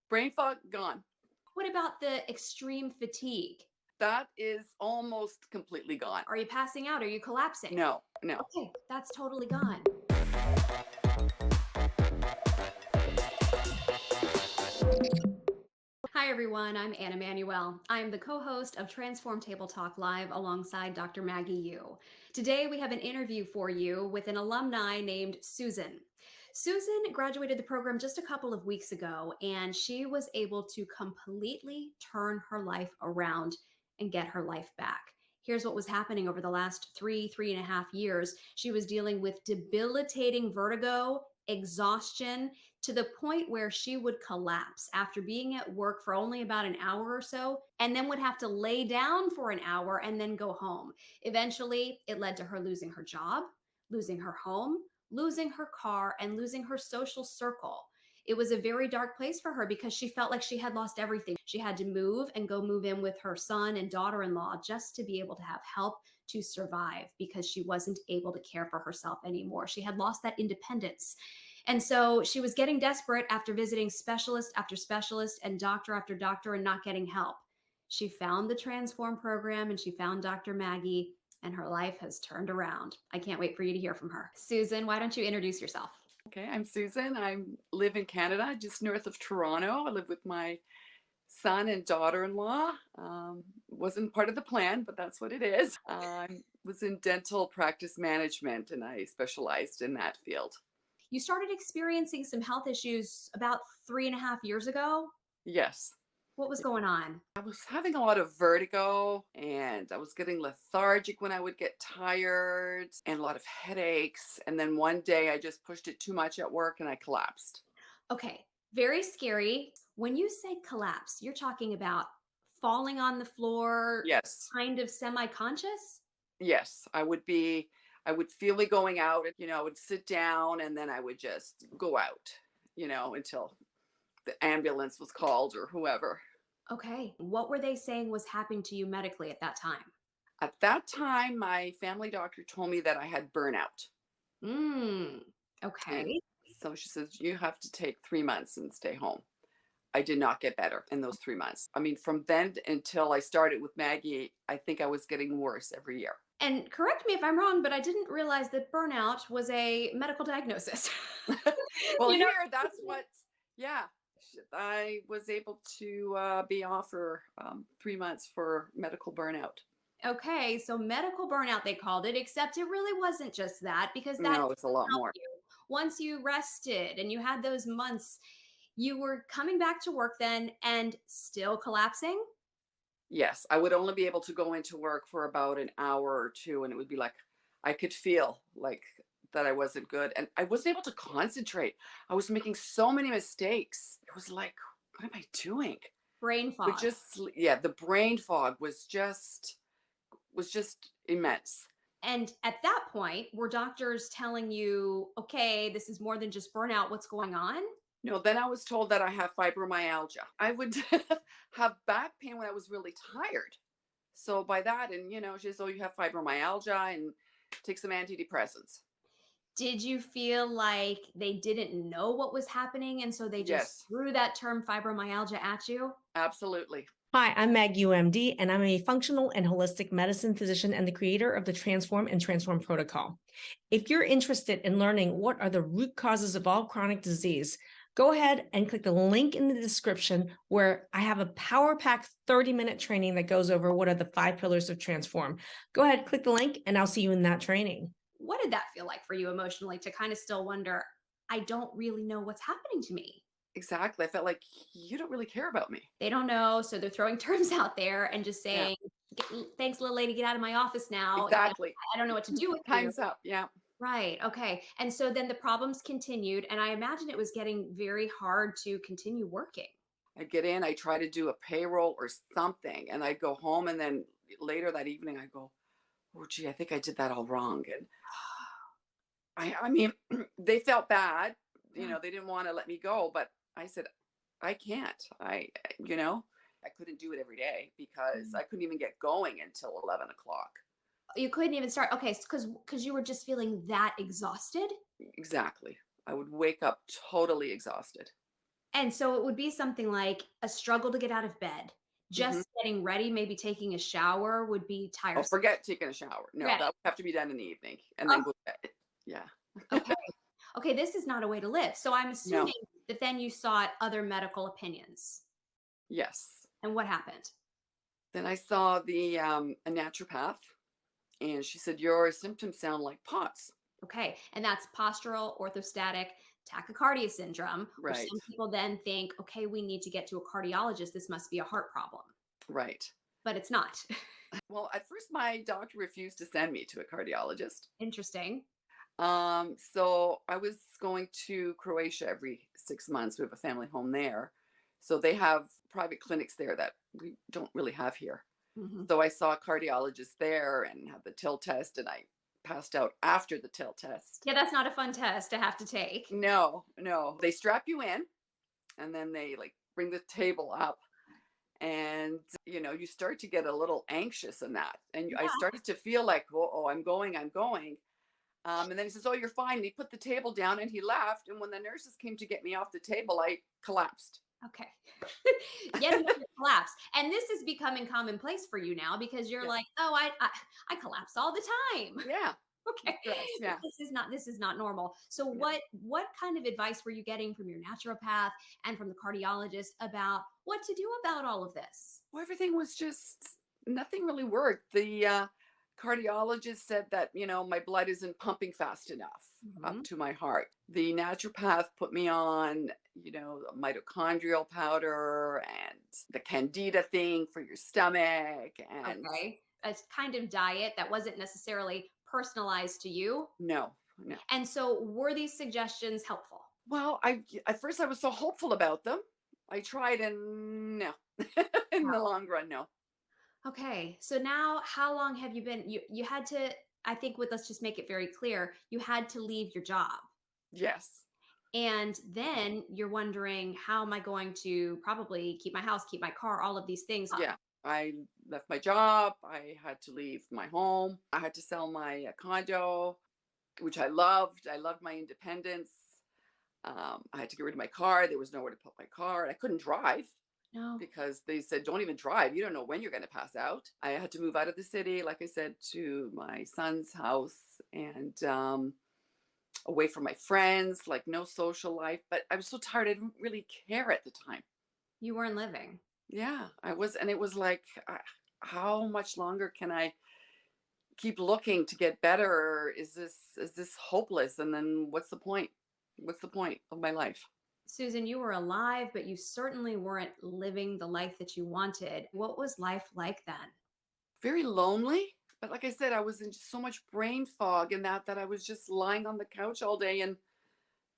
Brain fog, gone. What about the extreme fatigue? That is almost completely gone. Are you passing out? Are you collapsing? No, no. Okay, that's totally gone. Hi, everyone. I'm Anna Manuel. I'm the co host of Transform Table Talk Live alongside Dr. Maggie Yu. Today, we have an interview for you with an alumni named Susan. Susan graduated the program just a couple of weeks ago, and she was able to completely turn her life around and get her life back. Here's what was happening over the last 3.5 years. She was dealing with debilitating vertigo, exhaustion, to the point where she would collapse after being at work for only about an hour or so, and then would have to lay down for an hour and then go home. Eventually, it led to her losing her job, losing her home, losing her car, and losing her social circle. It was a very dark place for her because she felt like she had lost everything. She had to move and go move in with her son and daughter-in-law just to be able to have help to survive because she wasn't able to care for herself anymore. She had lost that independence. And so she was getting desperate after visiting specialist after specialist and doctor after doctor and not getting help. She found the Transform program and she found Dr. Maggie, and her life has turned around. I can't wait for you to hear from her. Susan, why don't you introduce yourself? Okay, I'm Susan. I live in Canada, just north of Toronto. I live with my son and daughter-in-law. Wasn't part of the plan, but that's what it is. I was in dental practice management, and I specialized in that field. You started experiencing some health issues about 3.5 years ago. Yes. What was going on? I was having a lot of vertigo and I was getting lethargic when I would get tired and a lot of headaches. And then one day I just pushed it too much at work and I collapsed. Okay, very scary. When you say collapse, you're talking about falling on the floor, Yes. kind of semi-conscious? Yes. I would feel me going out, I would sit down and then I would just go out, until the ambulance was called or whoever. Okay. What were they saying was happening to you medically at that time? At that time, my family doctor told me that I had burnout. Mm, And okay. so she says, you have to take 3 months and stay home. I did not get better in those 3 months. I mean, from then until I started with Maggie, I think I was getting worse every year. And correct me if I'm wrong, but I didn't realize that burnout was a medical diagnosis. Well, You know? here, that's what, yeah, I was able to be off for 3 months for medical burnout. Okay, so medical burnout, they called it, except it really wasn't just that because that No, it's a didn't lot help more. you. Once you rested and you had those months, you were coming back to work then and still collapsing? Yes, I would only be able to go into work for about an hour or two, and it would be like I could feel like that I wasn't good, and I wasn't able to concentrate. I was making so many mistakes. It was like, what am I doing? Brain But fog. just yeah, the brain fog was just immense. And at that point, were doctors telling you, okay, this is more than just burnout, what's going on? No, then I was told that I have fibromyalgia. I would have back pain when I was really tired. So by that, and she says, "Oh, you have fibromyalgia, and take some antidepressants." Did you feel like they didn't know what was happening and so they just Yes, threw that term fibromyalgia at you? absolutely. Hi, I'm Maggie UMD, and I'm a functional and holistic medicine physician and the creator of the Transform and Transform protocol. If you're interested in learning what are the root causes of all chronic disease, go ahead and click the link in the description where I have a power pack 30-minute training that goes over what are the 5 pillars of Transform. Go ahead, click the link, and I'll see you in that training. What did that feel like for you emotionally to kind of still wonder, I don't really know what's happening to me? Exactly. I felt like you don't really care about me. They don't know, so they're throwing terms out there and just Yeah, saying, Thanks, little lady, get out of my office now. exactly. I don't know what to do with you." Time's up. Yeah. Right. Okay. And so then the problems continued, and I imagine it was getting very hard to continue working. I'd get in, I try to do a payroll or something, and I'd go home, and then later that evening I go, oh gee, I think I did that all wrong. And I mean, they felt bad, Yeah. they didn't want to let me go, but I said, I can't. I couldn't do it every day because Mm. I couldn't even get going until 11 o'clock. You couldn't even start. Okay, because you were just feeling that exhausted. Exactly. I would wake up totally exhausted. And so it would be something like a struggle to get out of bed. Mhm. Just getting ready, maybe taking a shower would be Oh, tiresome. forget taking a shower. No, Forget that it. would have to be done in the evening and then Oh, go to bed. Yeah. okay. Okay, this is not a way to live. So I'm No. assuming that then you sought other medical opinions. Yes. And what happened? Then I saw a naturopath, and she said, "Your symptoms sound like POTS." Okay, and that's postural orthostatic tachycardia syndrome, which Right. some people then think, okay, we need to get to a cardiologist. This must be a heart problem, Right. but it's not. Well, at first my doctor refused to send me to a cardiologist. Interesting. So I was going to Croatia every 6 months. We have a family home there. So they have private clinics there that we don't really have here. Mhm. So I saw a cardiologist there and had the TIL test, and I passed out after the TIL test. Yeah, that's not a fun test to have to take. No, no. They strap you in and then they like bring the table up, and you start to get a little anxious in that. And I Yeah. started to feel like, oh, I'm going. And then he says, "Oh, you're fine." And he put the table down and he left. And when the nurses came to get me off the table, I collapsed. Okay. Yet another collapse. And this is becoming commonplace for you now because you're Yeah. like, oh, I collapse all the time. Yeah. Okay. Stress. Yeah. This is not normal. So Yeah. what kind of advice were you getting from your naturopath and from the cardiologist about what to do about all of this? Well, everything was just, nothing really worked. The cardiologist said that, my blood isn't pumping fast enough up Mhm. to my heart. The naturopath put me on, mitochondrial powder and the candida thing for your stomach. And Okay. A kind of diet that wasn't necessarily personalized to you. no, no. And so were these suggestions helpful? Well, at first I was so hopeful about them. I tried and no. In the long run, no. Okay. So now how long have you been you had to I think with let's just make it very clear, you had to leave your job. Yes. And then you're wondering how am I going to probably keep my house, keep my car, all of these things. Yeah. I left my job. I had to leave my home. I had to sell my condo, which I loved. I loved my independence. I had to get rid of my car. There was nowhere to put my car. I couldn't drive No. because they said, "Don't even drive. You don't know when you're going to pass out." I had to move out of the city, like I said, to my son's house and away from my friends, like no social life. But I was so tired. I didn't really care at the time. You weren't living. Yeah, I was. And it was like, how much longer can I keep looking to get better? Or is this hopeless? And then what's the point? What's the point of my life? Susan, you were alive, but you certainly weren't living the life that you wanted. What was life like then? Very lonely. But like I said, I was in just so much brain fog and that I was just lying on the couch all day, and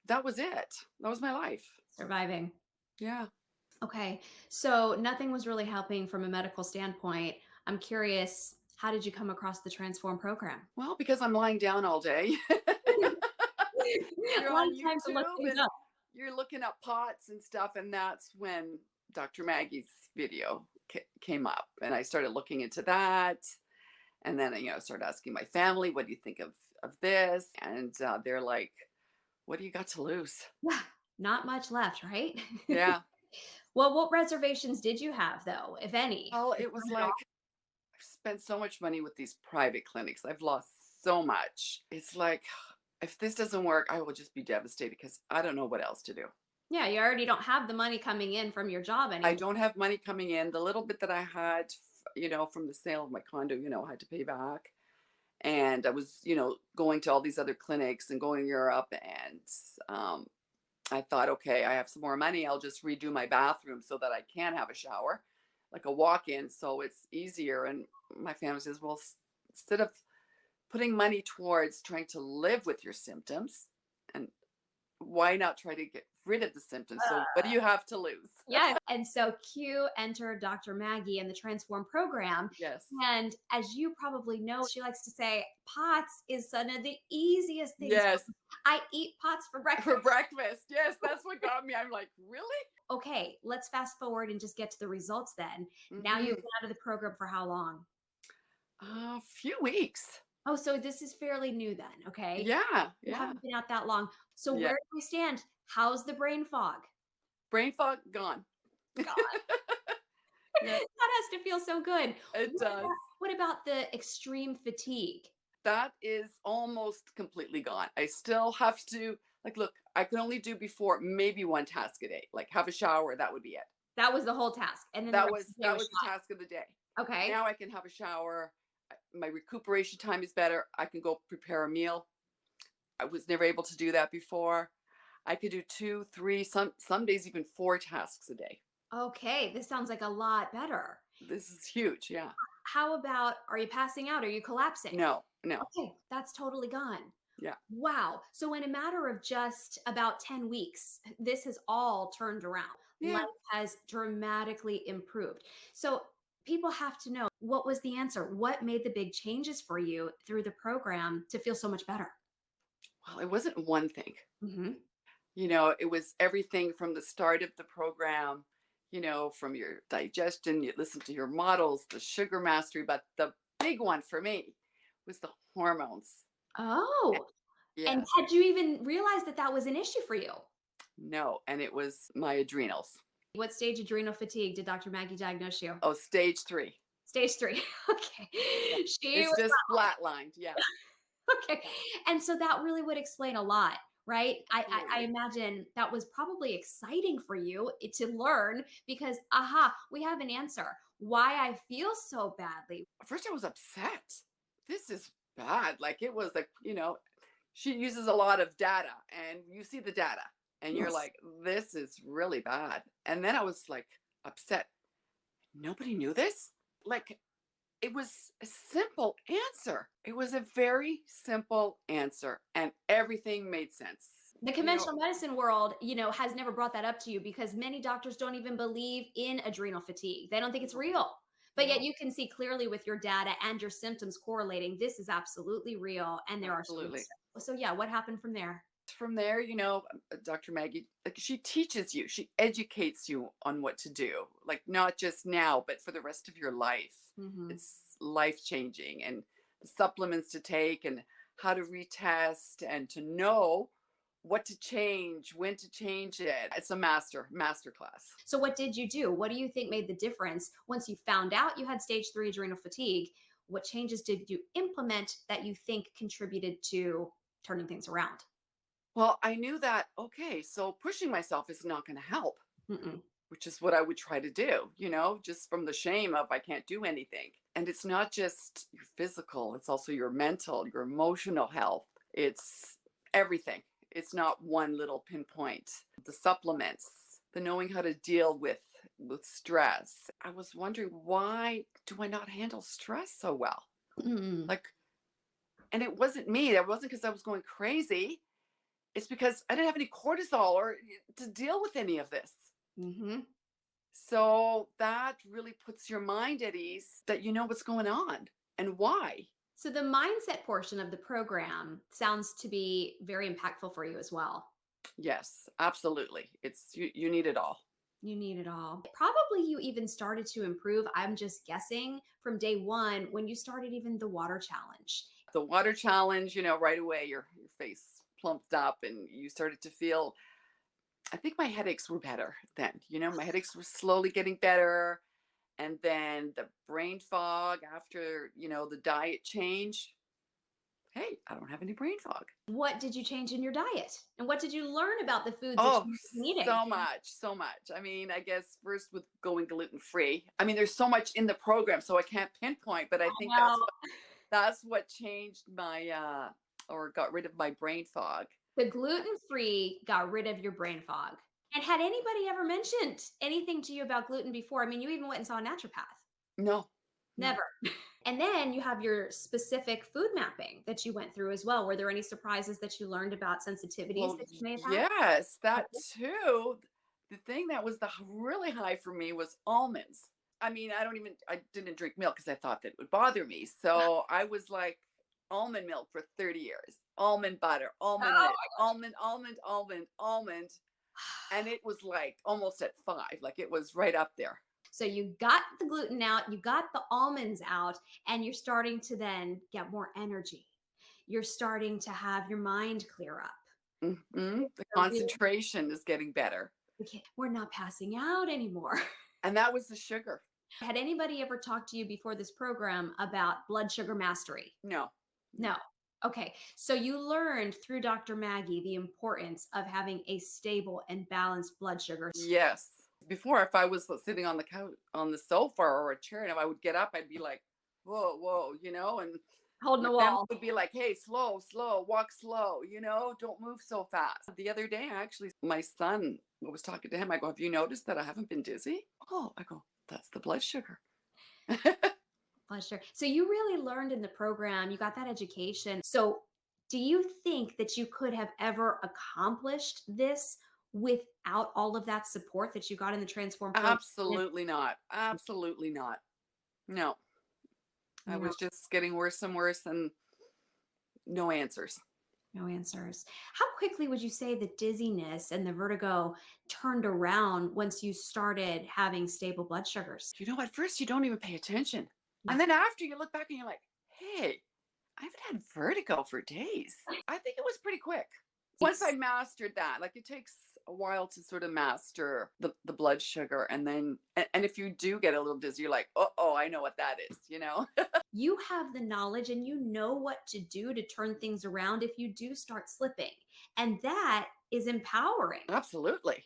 that was it. That was my life. Surviving. Yeah. Okay. So nothing was really helping from a medical standpoint. I'm curious, how did you come across the Transform program? Well, because I'm lying down all day. You're A lot on of times to look YouTube things and up. you're looking up pots and stuff, and that's when Dr. Maggie's video came up, and I started looking into that. And then started asking my family, "What do you think of this?" And they're like, "What do you got to lose?" Yeah, not much left, right? Yeah. Well, what reservations did you have, though, if any? Well, it was like, I've spent so much money with these private clinics. I've lost so much. It's like, if this doesn't work, I will just be devastated because I don't know what else to do. Yeah, you already don't have the money coming in from your job I anymore. don't have money coming in. The little bit that I had, from the sale of my condo, I had to pay back. And I was, going to all these other clinics and going to Europe. And I thought, okay, I have some more money. I'll just redo my bathroom so that I can have a shower, like a walk in. So it's easier. And my family says, well, instead of putting money towards trying to live with your symptoms, and why not try to get rid of the symptoms? So what do you have to lose? Yeah. And so Q entered Dr. Maggie in the Transform program. Yes. And as you probably know, she likes to say, POTS is one of the easiest things. Yes. I eat POTS for breakfast. For breakfast. Yes, that's what got me. I'm like, really? Okay, let's fast forward and just get to the results then. Now Mhm. you've been out of the program for how long? A few weeks. Oh, so this is fairly new then, okay? Yeah. You Yeah. haven't been out that long. So Yeah. where do we stand? How's the brain fog? Brain fog gone. God, Yeah, that has to feel so good. it does. What about the extreme fatigue? That is almost completely gone. I still have to, like, look, I can only do before maybe one task a day, like have a shower. That would be it. That was the whole task, and then the That rest was of the day that was was the shot. task of the day. Okay. Now I can have a shower. My recuperation time is better. I can go prepare a meal. I was never able to do that before. I could do two, three, some days even four tasks a day. Okay, this sounds like a lot better. This is huge. Yeah. How about, are you passing out? Are you collapsing? No, no. Okay, that's totally gone. Yeah. Wow. So in a matter of just about 10 weeks, this has all turned around. Life Yeah. has dramatically improved. So people have to know, what was the answer? What made the big changes for you through the program to feel so much better? Well, it wasn't one thing. Hmm. It was everything from the start of the program, from your digestion, you listen to your models, the sugar mastery, but the big one for me was the hormones. Oh, and Yes. had you even realized that that was an issue for you? No, and it was my adrenals. What stage adrenal fatigue did Dr. Maggie diagnose you? Oh, stage 3. Stage 3. Okay. Yeah. She It's was just flatlined. Yeah. okay. And so that really would explain a lot, right? I Absolutely. imagine that was probably exciting for you to learn because, aha, we have an answer why I feel so badly. At first I was upset. This is bad. Like it was like, she uses a lot of data and you see the data and you're Yes. like, this is really bad. And then I was like upset. Nobody knew this. Like it was a simple answer. It was a very simple answer and everything made sense. The You know, conventional medicine world, has never brought that up to you because many doctors don't even believe in adrenal fatigue. They don't think it's no, real. But yet no, you can see clearly with your data and your symptoms correlating, this is absolutely real and there are absolutely. solutions. So yeah, what happened from there? From there, Dr. Maggie, like she teaches you, she educates you on what to do, like not just now, but for the rest of your life. Hmm. It's life changing and the supplements to take and how to retest and to know what to change, when to change it. It's a master class. So what did you do? What do you think made the difference once you found out you had stage 3 adrenal fatigue? What changes did you implement that you think contributed to turning things around? Well, I knew that, okay, so pushing myself is not going to help, Mm-mm. which is what I would try to do, just from the shame of I can't do anything. And it's not just your physical, it's also your mental, your emotional health. It's everything. It's not one little pinpoint. The supplements, the knowing how to deal with stress. I was wondering, why do I not handle stress so well? Mm. Like, and it wasn't me. It wasn't because I was going crazy. It's because I didn't have any cortisol or to deal with any of this. Mm-hmm. So that really puts your mind at ease that you know what's going on and why. So the mindset portion of the program sounds to be very impactful for you as well. Yes, absolutely. It's you need it all. You need it all. Probably you even started to improve, I'm just guessing, from day one when you started even the water challenge. The water challenge, right away your face plumped up and you started to feel, I think my headaches were better then. My headaches were slowly getting better. And then the brain fog after, the diet change. Hey, I don't have any brain fog. What did you change in your diet? And what did you learn about the foods that Oh, you were eating? so much, so much. I mean, I guess first with going gluten free. I mean, there's so much in the program, so I can't pinpoint, but I think Well, that's what changed my or got rid of my brain fog. the gluten free got rid of your brain fog. And had anybody ever mentioned anything to you about gluten before? I mean, you even went and saw a naturopath. No, no. Never. And then you have your specific food mapping that you went through as well. Were there any surprises that you learned about sensitivities Well, that you may have had? yes, that too. The thing that was the really high for me was almonds. I mean, I didn't drink milk because I thought that it would bother me. So I was like almond milk for 30 years, almond butter, almond Oh, milk, almond. And it was like almost at 5, like it was right up there. so you got the gluten out, you got the almonds out, and you're starting to then get more energy. You're starting to have your mind clear up. The So really, concentration is getting better. We're not passing out anymore. And that was the sugar. Had anybody ever talked to you before this program about blood sugar mastery? No. No. Okay. So you learned through Dr. Maggie the importance of having a stable and balanced blood sugar. Yes. Before, if I was sitting on the couch, on the sofa or a chair, and if I would get up, I'd be like, whoa, whoa, and Holding my the family wall. would be like, hey, slow, slow, walk slow, don't move so fast. The other day, actually, my son, I was talking to him. I go, have you noticed that I haven't been dizzy? Oh, I go, that's the blood sugar. Blood sugar. So you really learned in the program, you got that education. So do you think that you could have ever accomplished this without all of that support that you got in the Transform program? Absolutely not. Absolutely not. No, I No. was just getting worse and worse and no answers. No answers. How quickly would you say the dizziness and the vertigo turned around once you started having stable blood sugars? At first you don't even pay attention. Yeah. And then after you look back and you're like, hey, I haven't had vertigo for days. I think it was pretty quick. Once I mastered that, like it takes a while to sort of master the blood sugar. And then, and if you do get a little dizzy, you're like, oh, I know what that is, You have the knowledge and you know what to do to turn things around if you do start slipping. And that is empowering. Absolutely.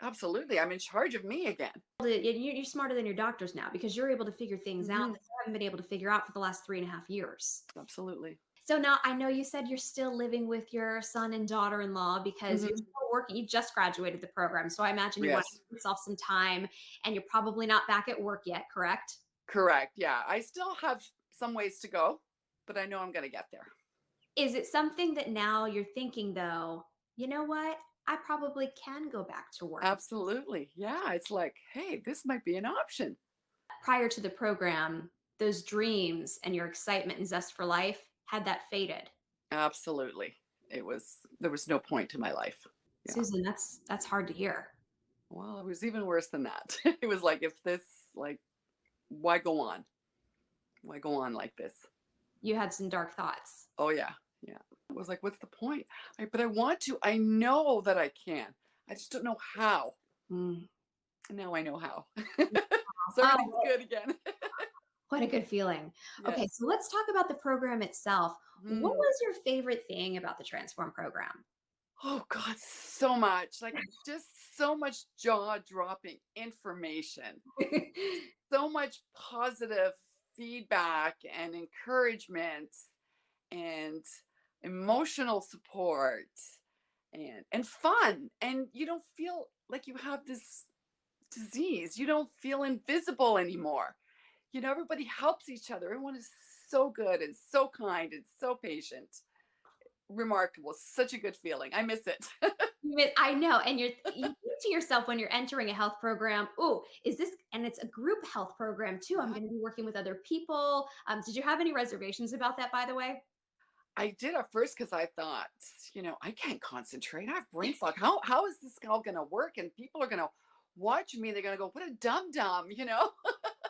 Absolutely. I'm in charge of me again. You're smarter than your doctors now because you're able to figure things out Mhm. that you haven't been able to figure out for the last 3.5 years. Absolutely. So now I know you said you're still living with your son and daughter-in-law because you're Mhm. still working. You just graduated the program. So I imagine you want to Yes. give yourself some time and you're probably not back at work yet, correct? Correct. Yeah. I still have some ways to go, but I know I'm going to get there. Is it something that now you're thinking though, you know what? I probably can go back to work. Absolutely. Yeah. It's like, hey, this might be an option. Prior to the program, those dreams and your excitement and zest for life, had that faded? Absolutely. There was no point to my life. Yeah. Susan, that's hard to hear. Well, it was even worse than that. It was like, if this, like, why go on? Why go on like this? You had some dark thoughts. Oh, yeah. Yeah. It was like, what's the point? But I want to. I know that I can. I just don't know how. Mm. And now I know how. So everything's good again. What a good feeling. Okay, Yes. so let's talk about the program itself. What Mm. was your favorite thing about the Transform program? Oh God, so much. Like just so much jaw-dropping information. So much positive feedback and encouragement and emotional support and fun. And you don't feel like you have this disease. You don't feel invisible anymore. Everybody helps each other. Everyone is so good and so kind and so patient. Remarkable. Such a good feeling. I miss it. I know, and you think to yourself when you're entering a health program, oh, is this, and it's a group health program too. I'm going to be working with other people. Did you have any reservations about that, by the way? I did at first because I thought, I can't concentrate. I have brain fog. How is this all going to work? And people are going to watch me. They're going to go, what a dum dum.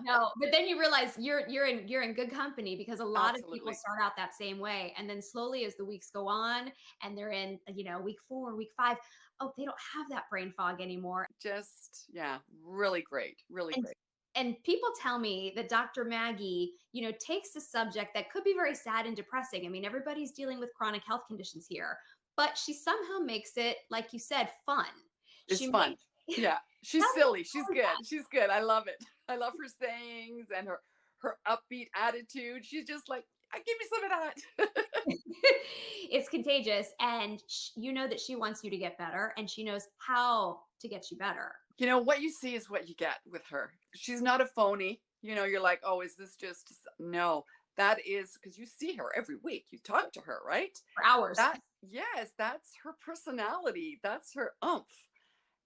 No, but then you realize you're in good company because a lot of people Absolutely. start out that same way, and then slowly as the weeks go on, and they're in week 4, week 5, oh, they don't have that brain fog anymore. Just, yeah, really great. Really And great. and people tell me that Dr. Maggie, takes a subject that could be very sad and depressing. I mean, everybody's dealing with chronic health conditions here, but she somehow makes it, like you said, fun. It's She fun. makes Yeah. She's Tell me silly. She's about good. that. She's good. I love it. I love her sayings and her upbeat attitude. She's just like, give me some of that. It's contagious, and you know that she wants you to get better, and she knows how to get you better. What you see is what you get with her. She's not a phony. You're like, oh, is this just, no, that is because you see her every week. You talk to her, right? For hours. Yes, that's her personality. That's her oomph.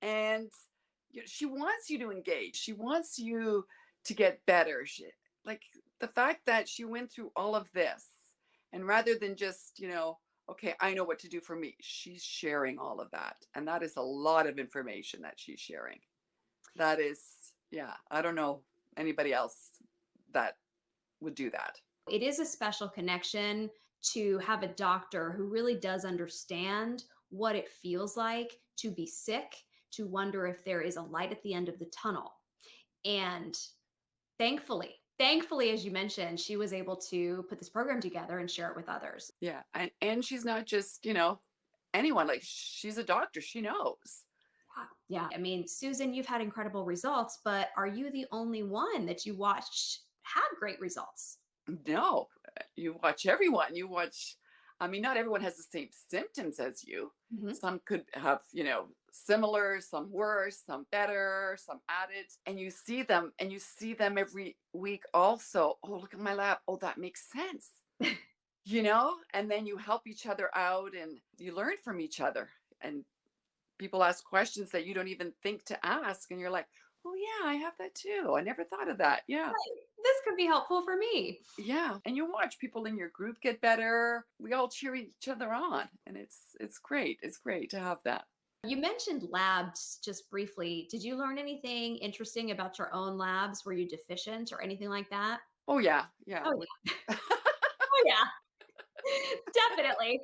And she wants you to engage. She wants you to get better. Like the fact that she went through all of this, and rather than just, okay, I know what to do for me, she's sharing all of that. And that is a lot of information that she's sharing. That is, yeah, I don't know anybody else that would do that. It is a special connection to have a doctor who really does understand what it feels like to be sick, to wonder if there is a light at the end of the tunnel. And thankfully, as you mentioned, she was able to put this program together and share it with others. Yeah. And she's not just, anyone. Like, she's a doctor. She knows. Yeah. I mean, Susan, you've had incredible results, but are you the only one that you watched have great results? No, you watch everyone. Not everyone has the same symptoms as you. Mhm. Some could have, similar, some worse, some better, some added. And you see them every week also. Oh, look at my lab. Oh, that makes sense. And then you help each other out and you learn from each other. And people ask questions that you don't even think to ask. And you're like, oh, yeah, I have that too. I never thought of that. Yeah. This could be helpful for me. Yeah, and you watch people in your group get better. We all cheer each other on, and it's great. It's great to have that. You mentioned labs just briefly. Did you learn anything interesting about your own labs? Were you deficient or anything like that? Oh yeah, yeah. Oh, oh yeah, definitely.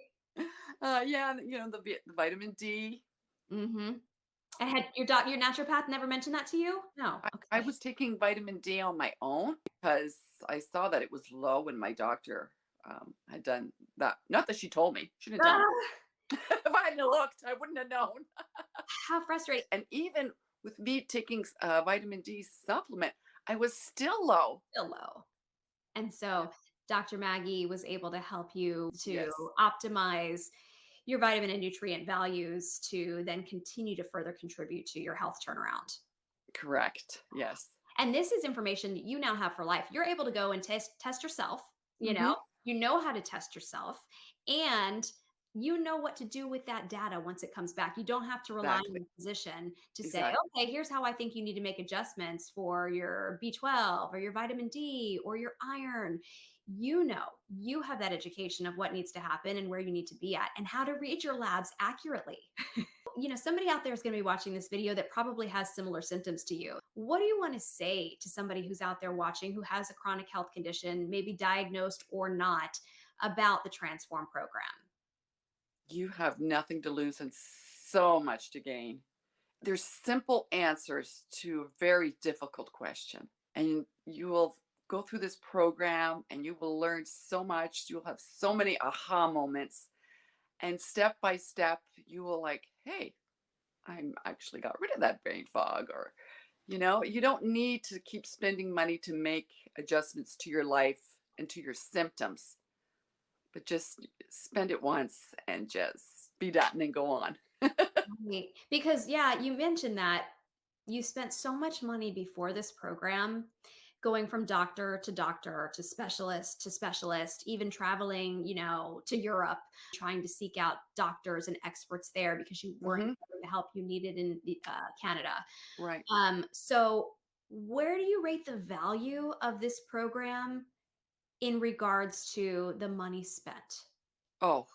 Yeah, the vitamin D. Mm-hmm. And had your naturopath never mentioned that to you? No. I Okay. was taking vitamin D on my own because I saw that it was low when my doctor had done that. Not that she told me; she didn't tell me. Ah, If I hadn't looked, I wouldn't have known. how frustrating. And even with me taking vitamin D supplement, I was still low. Still low. And so Dr. Maggie was able to help you to Yes, optimize your vitamin and nutrient values to then continue to further contribute to your health turnaround. correct. Yes. And this is information that you now have for life. You're able to go and test yourself, Hmm. you know how to test yourself, and you know what to do with that data once it comes back. You don't have to rely on Exactly. the physician to say, Exactly. okay, here's how I think you need to make adjustments for your B12 or your vitamin D or your iron. You have that education of what needs to happen and where you need to be at and how to read your labs accurately. Somebody out there is going to be watching this video that probably has similar symptoms to you. What do you want to say to somebody who's out there watching who has a chronic health condition, maybe diagnosed or not, about the Transform program? You have nothing to lose and so much to gain. There's simple answers to a very difficult question. And you will go through this program and you will learn so much. You'll have so many aha moments. And step by step, you will like, hey, I'm actually got rid of that brain fog. Or, you don't need to keep spending money to make adjustments to your life and to your symptoms, but just spend it once and just be done and go on. Right. Because, yeah, you mentioned that you spent so much money before this program, going from doctor to specialist, even traveling, to Europe, trying to seek out doctors and experts there because you weren't Hmm. getting the help you needed in Canada. Right. So, where do you rate the value of this program in regards to the money spent? Oh,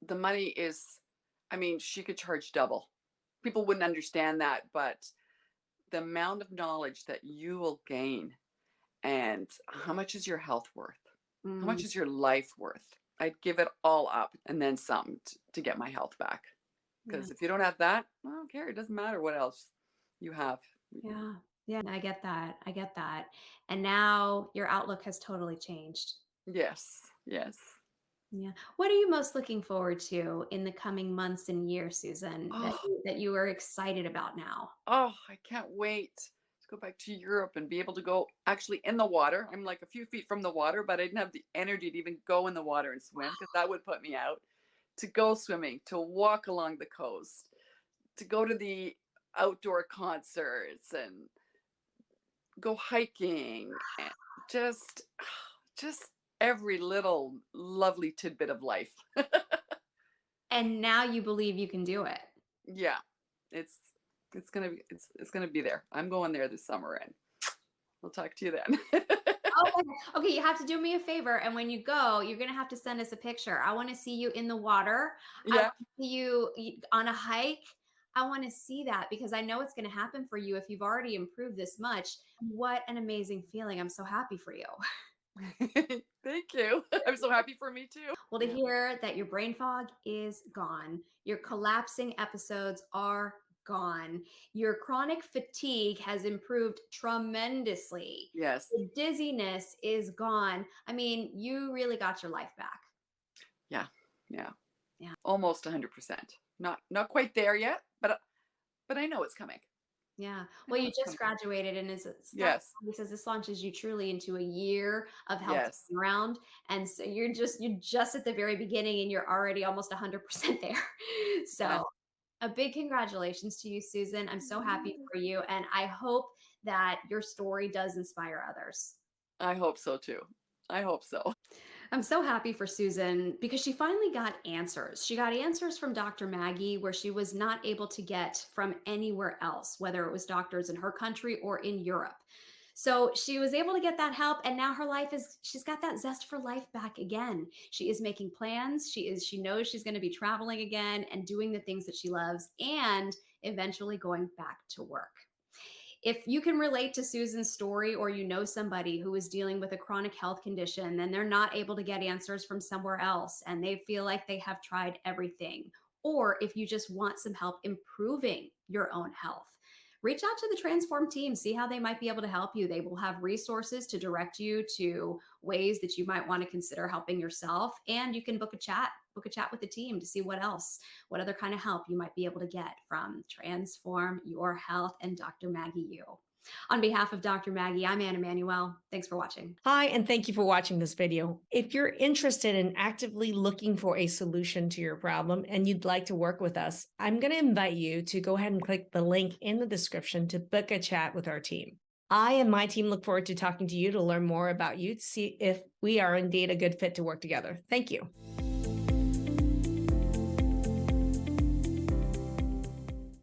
the money is, she could charge double. People wouldn't understand that, but the amount of knowledge that you will gain and how much is your health worth? How Mm, much is your life worth? I'd give it all up and then some to get my health back. yeah. Because if you don't have that, I don't care. It doesn't matter what else you have. Yeah. Yeah, I get that. I get that. And now your outlook has totally changed. Yes, yes. Yeah. What are you most looking forward to in the coming months and years, Susan, that Oh, you are excited about now? I can't wait to go back to Europe and be able to go actually in the water. I'm like a few feet from the water, but I didn't have the energy to even go in the water and swim because that would put me out. To go swimming, to walk along the coast, to go to the outdoor concerts and go hiking and just just every little lovely tidbit of life. And now you believe you can do it. Yeah. It's it's gonna be there. I'm going there this summer and we'll talk to you then. Okay. Okay, you have to do me a favor. And when you go, you're going to have to send us a picture. I want to see you in the water. I want Yeah. to see you on a hike. I want to see that because I know it's going to happen for you if you've already improved this much. What an amazing feeling. I'm so happy for you. Thank you. I'm so happy for me too. Well, to Yeah. hear that your brain fog is gone, your collapsing episodes are gone. Your chronic fatigue has improved tremendously. Yes. The dizziness is gone. I mean, you really got your life back. Yeah. Yeah. Yeah. Almost 100%. Not quite there yet, but I know it's coming. Yeah. I Well, know you it's just coming. graduated, and it's not Yes. because this launches you truly into a year of health Yes. turnaround. And so you're just at the very beginning, and you're already almost 100% there. Yeah. So a big congratulations to you, Susan. I'm so happy for you. And I hope that your story does inspire others. I hope so too. I hope so. I'm so happy for Susan because she finally got answers. She got answers from Dr. Maggie where she was not able to get from anywhere else, whether it was doctors in her country or in Europe. So she was able to get that help, and now her life she's got that zest for life back again. She is making plans. She knows she's going to be traveling again and doing the things that she loves and eventually going back to work. If you can relate to Susan's story, or you know somebody who is dealing with a chronic health condition, then they're not able to get answers from somewhere else and they feel like they have tried everything, or if you just want some help improving your own health, reach out to the Transform team, see how they might be able to help you. They will have resources to direct you to ways that you might want to consider helping yourself, and you can book a chat with the team to see what other kind of help you might be able to get from Transform Your Health and Dr. Maggie Yu. On behalf of Dr. Maggie, I'm Anna Manuel. Thanks for watching. Hi, and thank you for watching this video. If you're interested in actively looking for a solution to your problem and you'd like to work with us, I'm going to invite you to go ahead and click the link in the description to book a chat with our team. I and my team look forward to talking to you to learn more about you, to see if we are indeed a good fit to work together. Thank you.